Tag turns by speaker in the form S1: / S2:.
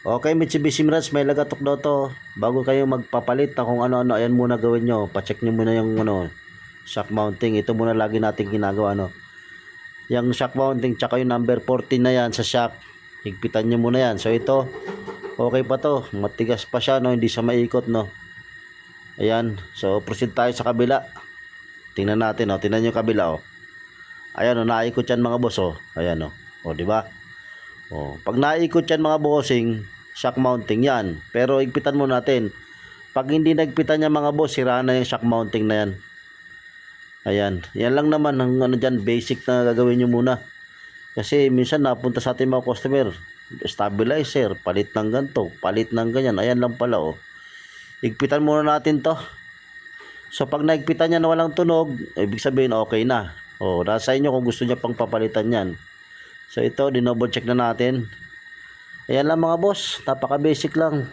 S1: Okay, Mitsubishi Mirage, may lagatok daw to. Bago kayo magpapalit na kung ano-ano, ayan muna gawin nyo. Pacheck nyo muna yung shock mounting. Ito muna lagi natin ginagawa, yung shock mounting, tsaka yung number 14 na yan sa shock. Higpitan nyo muna yan. So ito, okay pa to. Matigas pa siya, hindi siya maikot, Ayan. So proceed tayo sa kabila. Tingnan natin, tingnan nyo yung kabila, Ayan, naikot yan mga boss, Ayan, di ba? Pag naikot yan mga bossing, shock mounting yan. Pero igpitan mo natin. Pag hindi nagpitan yan mga boss, sira na yung shock mounting na yan. Ayan. Yan lang naman ang dyan, basic na gagawin nyo muna. Kasi minsan napunta sa ating mga customer, stabilizer, palit ng ganito, palit ng ganyan. Ayan lang pala, Igpitan muna natin to. So pag naigpitan yan na walang tunog, ibig sabihin okay na. Nasa inyo kung gusto niya pang papalitan yan. So ito, dinoble check na natin. Ayan lang mga boss, napaka basic lang.